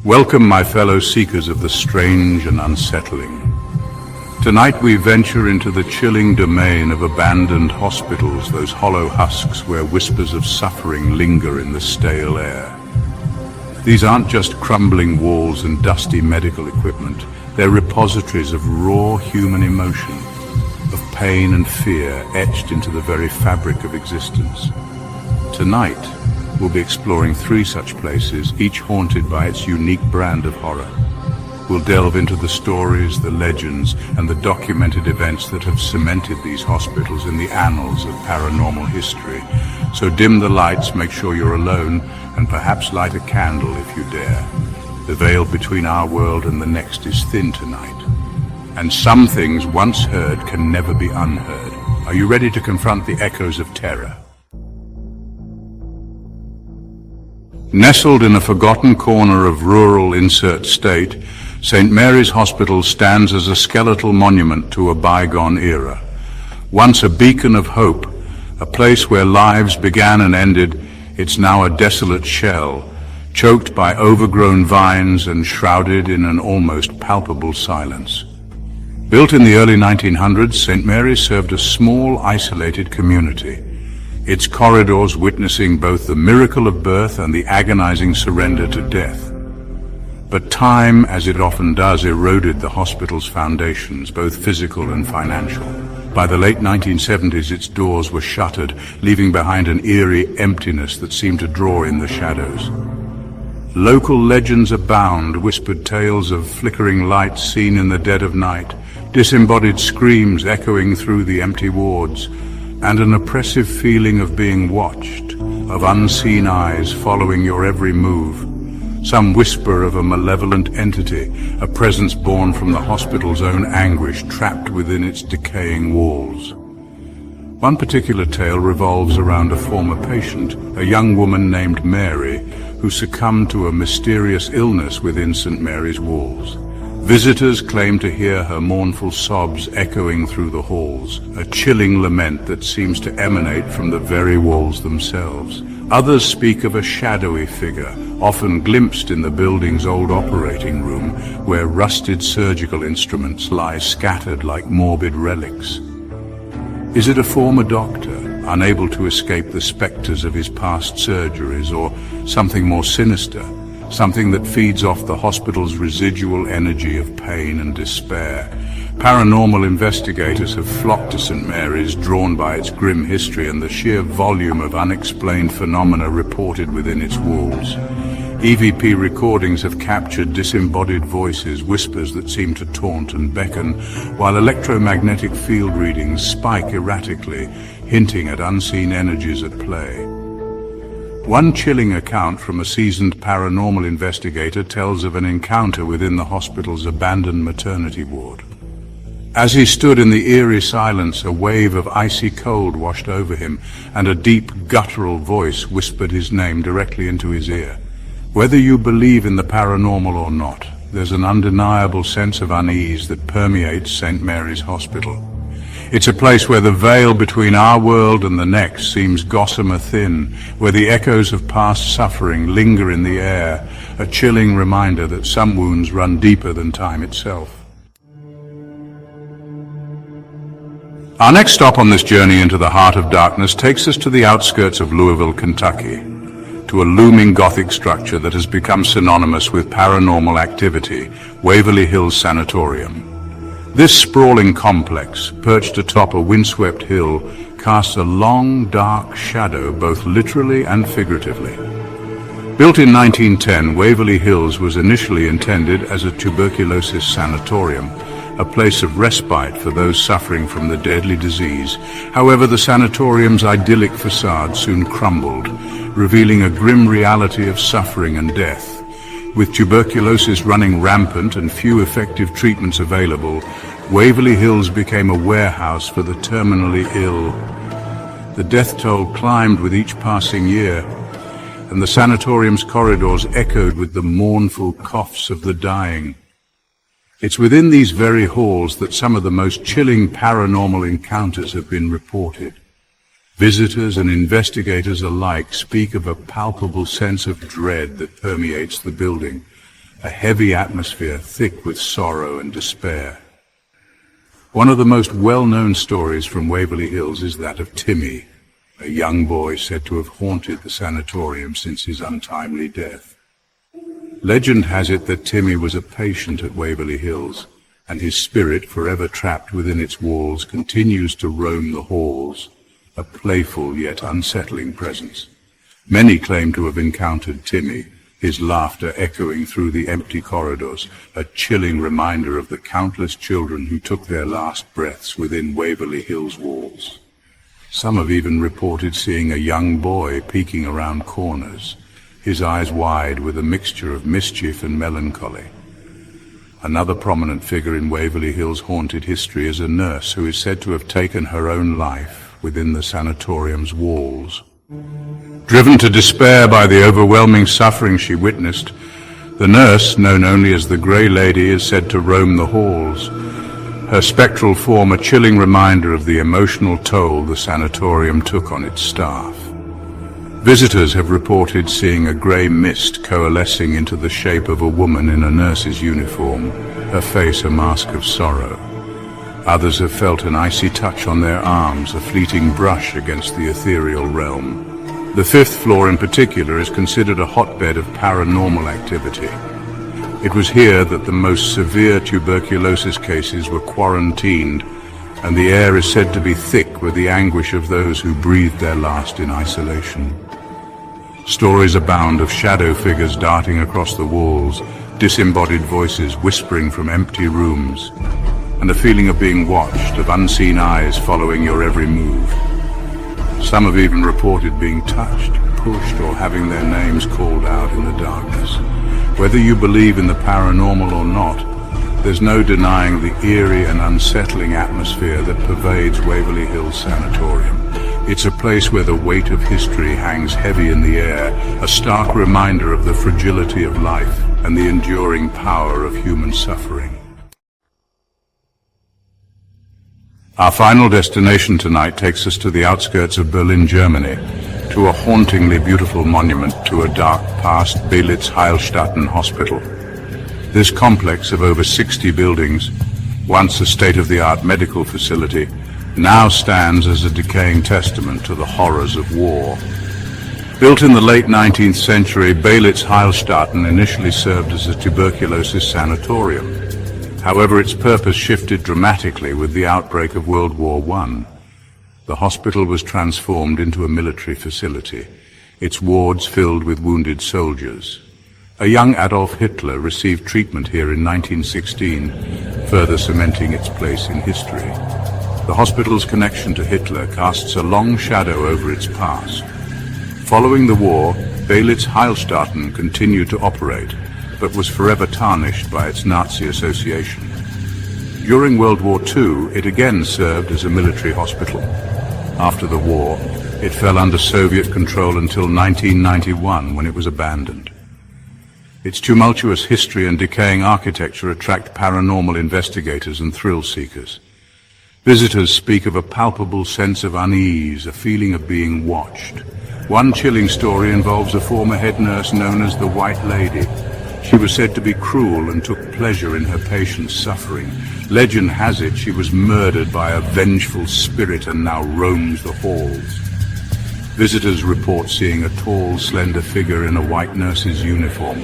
Welcome, my fellow seekers of the strange and unsettling. Tonight we venture into the chilling domain of abandoned hospitals, those hollow husks where whispers of suffering linger in the stale air. These aren't just crumbling walls and dusty medical equipment. They're repositories of raw human emotion, of pain and fear etched into the very fabric of existence. Tonight, we'll be exploring 3 such places, each haunted by its unique brand of horror. We'll delve into the stories, the legends, and the documented events that have cemented these hospitals in the annals of paranormal history. So dim the lights, make sure you're alone, and perhaps light a candle if you dare. The veil between our world and the next is thin tonight. And some things once heard can never be unheard. Are you ready to confront the echoes of terror? Nestled in a forgotten corner of rural insert state, St. Mary's Hospital stands as a skeletal monument to a bygone era. Once a beacon of hope, a place where lives began and ended, it's now a desolate shell, choked by overgrown vines and shrouded in an almost palpable silence. Built in the early 1900s, St. Mary's served a small, isolated community, its corridors witnessing both the miracle of birth and the agonizing surrender to death. But time, as it often does, eroded the hospital's foundations, both physical and financial. By the late 1970s, its doors were shuttered, leaving behind an eerie emptiness that seemed to draw in the shadows. Local legends abound, whispered tales of flickering lights seen in the dead of night, disembodied screams echoing through the empty wards, and an oppressive feeling of being watched, of unseen eyes following your every move. Some whisper of a malevolent entity, a presence born from the hospital's own anguish, trapped within its decaying walls. One particular tale revolves around a former patient, a young woman named Mary, who succumbed to a mysterious illness within St. Mary's walls. Visitors claim to hear her mournful sobs echoing through the halls, a chilling lament that seems to emanate from the very walls themselves. Others speak of a shadowy figure, often glimpsed in the building's old operating room, where rusted surgical instruments lie scattered like morbid relics. Is it a former doctor, unable to escape the specters of his past surgeries, or something more sinister? Something that feeds off the hospital's residual energy of pain and despair. Paranormal investigators have flocked to St. Mary's, drawn by its grim history and the sheer volume of unexplained phenomena reported within its walls. EVP recordings have captured disembodied voices, whispers that seem to taunt and beckon, while electromagnetic field readings spike erratically, hinting at unseen energies at play. One chilling account from a seasoned paranormal investigator tells of an encounter within the hospital's abandoned maternity ward. As he stood in the eerie silence, a wave of icy cold washed over him, and a deep, guttural voice whispered his name directly into his ear. Whether you believe in the paranormal or not, there's an undeniable sense of unease that permeates St. Mary's Hospital. It's a place where the veil between our world and the next seems gossamer thin, where the echoes of past suffering linger in the air, a chilling reminder that some wounds run deeper than time itself. Our next stop on this journey into the heart of darkness takes us to the outskirts of Louisville, Kentucky, to a looming Gothic structure that has become synonymous with paranormal activity, Waverly Hills Sanatorium. This sprawling complex, perched atop a windswept hill, casts a long, dark shadow both literally and figuratively. Built in 1910, Waverly Hills was initially intended as a tuberculosis sanatorium, a place of respite for those suffering from the deadly disease. However, the sanatorium's idyllic facade soon crumbled, revealing a grim reality of suffering and death. With tuberculosis running rampant and few effective treatments available, Waverly Hills became a warehouse for the terminally ill. The death toll climbed with each passing year, and the sanatorium's corridors echoed with the mournful coughs of the dying. It's within these very halls that some of the most chilling paranormal encounters have been reported. Visitors and investigators alike speak of a palpable sense of dread that permeates the building, a heavy atmosphere thick with sorrow and despair. One of the most well-known stories from Waverly Hills is that of Timmy, a young boy said to have haunted the sanatorium since his untimely death. Legend has it that Timmy was a patient at Waverly Hills, and his spirit, forever trapped within its walls, continues to roam the halls, a playful yet unsettling presence. Many claim to have encountered Timmy, his laughter echoing through the empty corridors, a chilling reminder of the countless children who took their last breaths within Waverly Hills walls. Some have even reported seeing a young boy peeking around corners, his eyes wide with a mixture of mischief and melancholy. Another prominent figure in Waverly Hills haunted history is a nurse who is said to have taken her own life within the sanatorium's walls. Driven to despair by the overwhelming suffering she witnessed, the nurse, known only as the Grey Lady, is said to roam the halls, her spectral form a chilling reminder of the emotional toll the sanatorium took on its staff. Visitors have reported seeing a grey mist coalescing into the shape of a woman in a nurse's uniform, her face a mask of sorrow. Others have felt an icy touch on their arms, a fleeting brush against the ethereal realm. The 5th floor in particular is considered a hotbed of paranormal activity. It was here that the most severe tuberculosis cases were quarantined, and the air is said to be thick with the anguish of those who breathed their last in isolation. Stories abound of shadow figures darting across the walls, disembodied voices whispering from empty rooms, and a feeling of being watched, of unseen eyes following your every move. Some have even reported being touched, pushed, or having their names called out in the darkness. Whether you believe in the paranormal or not, there's no denying the eerie and unsettling atmosphere that pervades Waverly Hills Sanatorium. It's a place where the weight of history hangs heavy in the air, a stark reminder of the fragility of life and the enduring power of human suffering. Our final destination tonight takes us to the outskirts of Berlin, Germany, to a hauntingly beautiful monument to a dark past, Belitz Heilstätten Hospital. This complex of over 60 buildings, once a state-of-the-art medical facility, now stands as a decaying testament to the horrors of war. Built in the late 19th century, Belitz Heilstätten initially served as a tuberculosis sanatorium. However, its purpose shifted dramatically with the outbreak of World War I. The hospital was transformed into a military facility, its wards filled with wounded soldiers. A young Adolf Hitler received treatment here in 1916, further cementing its place in history. The hospital's connection to Hitler casts a long shadow over its past. Following the war, Belitz Heilstätten continued to operate, but was forever tarnished by its Nazi association. During World War II, it again served as a military hospital. After the war, it fell under Soviet control until 1991, when it was abandoned. Its tumultuous history and decaying architecture attract paranormal investigators and thrill seekers. Visitors speak of a palpable sense of unease, a feeling of being watched. One chilling story involves a former head nurse known as the White Lady. She was said to be cruel and took pleasure in her patients' suffering. Legend has it she was murdered by a vengeful spirit and now roams the halls. Visitors report seeing a tall, slender figure in a white nurse's uniform.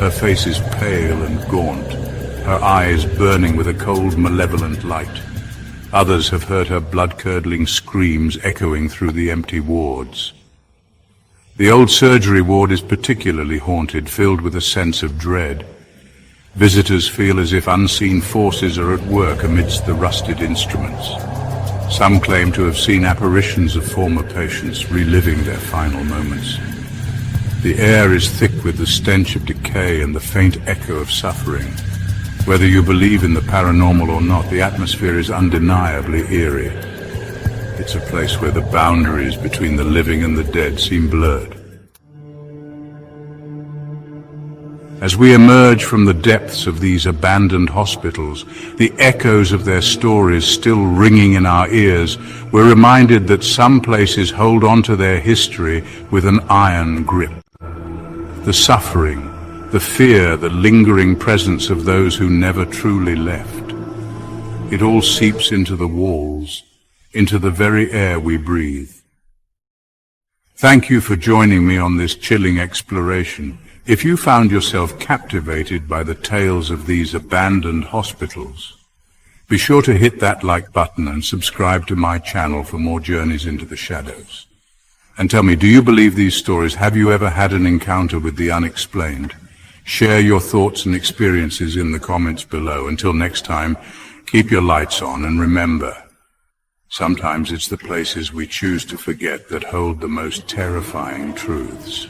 Her face is pale and gaunt, her eyes burning with a cold, malevolent light. Others have heard her blood-curdling screams echoing through the empty wards. The old surgery ward is particularly haunted, filled with a sense of dread. Visitors feel as if unseen forces are at work amidst the rusted instruments. Some claim to have seen apparitions of former patients reliving their final moments. The air is thick with the stench of decay and the faint echo of suffering. Whether you believe in the paranormal or not, the atmosphere is undeniably eerie. It's a place where the boundaries between the living and the dead seem blurred. As we emerge from the depths of these abandoned hospitals, the echoes of their stories still ringing in our ears, we're reminded that some places hold on to their history with an iron grip. The suffering, The fear, the lingering presence of those who never truly left. It all seeps into the walls, into the very air we breathe. Thank you for joining me on this chilling exploration. If you found yourself captivated by the tales of these abandoned hospitals, be sure to hit that like button and subscribe to my channel for more journeys into the shadows. And tell me, do you believe these stories? Have you ever had an encounter with the unexplained? Share your thoughts and experiences in the comments below. Until next time, keep your lights on and remember, sometimes it's the places we choose to forget that hold the most terrifying truths.